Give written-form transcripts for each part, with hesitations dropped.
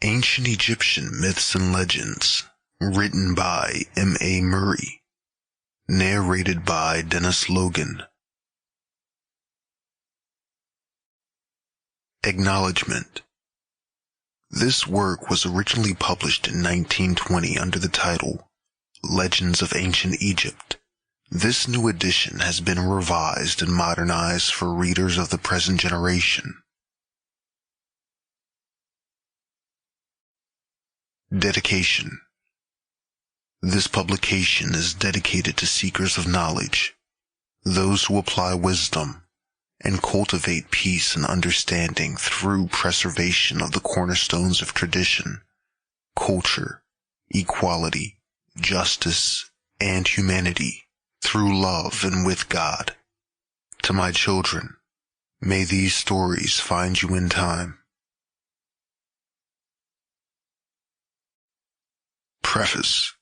Ancient Egyptian Myths and Legends, written by M.A. Murray, narrated by Dennis Logan. Acknowledgement. This work was originally published in 1920 under the title Legends of Ancient Egypt. This new edition has been revised and modernized for readers of the present generation. Dedication. This publication is dedicated to seekers of knowledge, those who apply wisdom and cultivate peace and understanding through preservation of the cornerstones of tradition, culture, equality, justice, and humanity through love and with God. To my children, may these stories find you in time. Preface.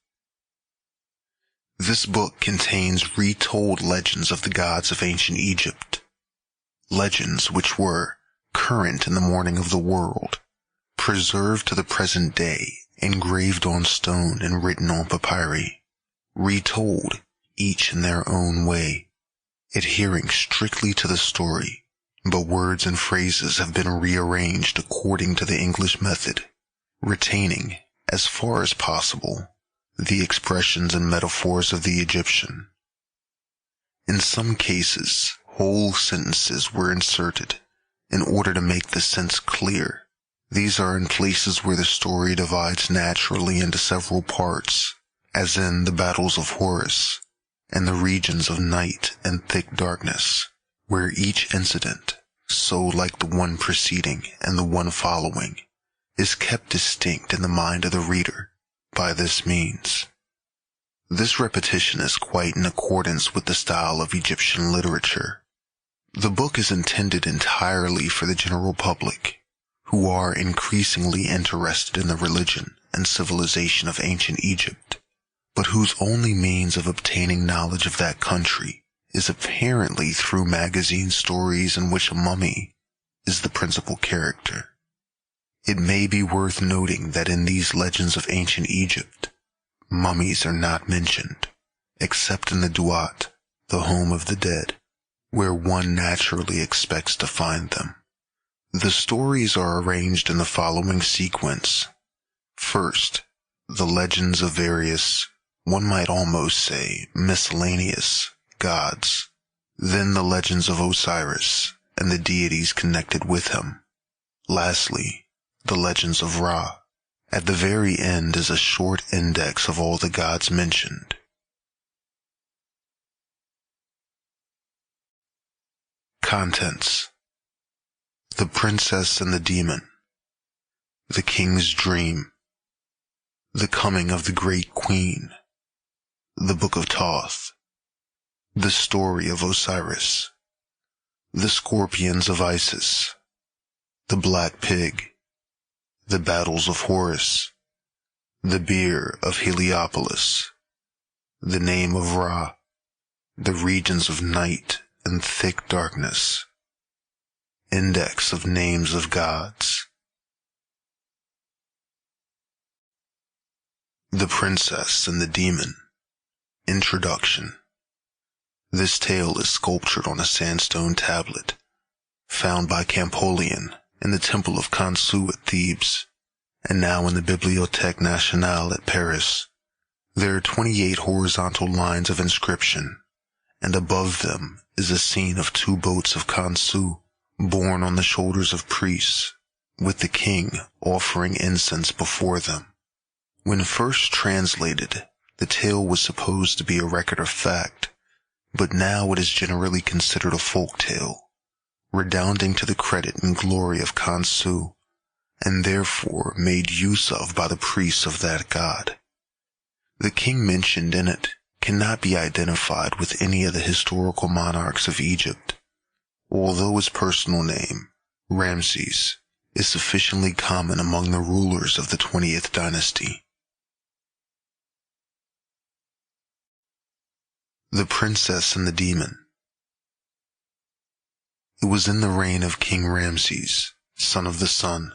This book contains retold legends of the gods of ancient Egypt, legends which were current in the morning of the world, preserved to the present day, engraved on stone and written on papyri, retold each in their own way, adhering strictly to the story, but words and phrases have been rearranged according to the English method, retaining, as far as possible, the expressions and metaphors of the Egyptian. In some cases, whole sentences were inserted in order to make the sense clear. These are in places where the story divides naturally into several parts, as in the Battles of Horus and the regions of night and thick darkness, where each incident, so like the one preceding and the one following, is kept distinct in the mind of the reader by this means. This repetition is quite in accordance with the style of Egyptian literature. The book is intended entirely for the general public, who are increasingly interested in the religion and civilization of ancient Egypt, but whose only means of obtaining knowledge of that country is apparently through magazine stories in which a mummy is the principal character. It may be worth noting that in these legends of ancient Egypt, mummies are not mentioned, except in the Duat, the home of the dead, where one naturally expects to find them. The stories are arranged in the following sequence. First, the legends of various, one might almost say miscellaneous, gods. Then the legends of Osiris and the deities connected with him. Lastly, the legends of Ra. At the very end is a short index of all the gods mentioned. Contents. The Princess and the Demon. The King's Dream. The Coming of the Great Queen. The Book of Thoth. The Story of Osiris. The Scorpions of Isis. The Black Pig. The Battles of Horus, the Bier of Heliopolis, the Name of Ra, the Regions of Night and Thick Darkness, Index of Names of Gods. The Princess and the Demon. Introduction. This tale is sculptured on a sandstone tablet, found by Champollion in the Temple of Khonsu at Thebes, and now in the Bibliothèque Nationale at Paris. There are 28 horizontal lines of inscription, and above them is a scene of 2 boats of Khonsu, borne on the shoulders of priests, with the king offering incense before them. When first translated, the tale was supposed to be a record of fact, but now it is generally considered a folk tale, redounding to the credit and glory of Khonsu, and therefore made use of by the priests of that god. The king mentioned in it cannot be identified with any of the historical monarchs of Egypt, although his personal name, Ramses, is sufficiently common among the rulers of the 20th dynasty. The Princess and the Demon. It was in the reign of King Ramses, son of the sun,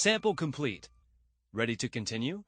Sample complete. Ready to continue?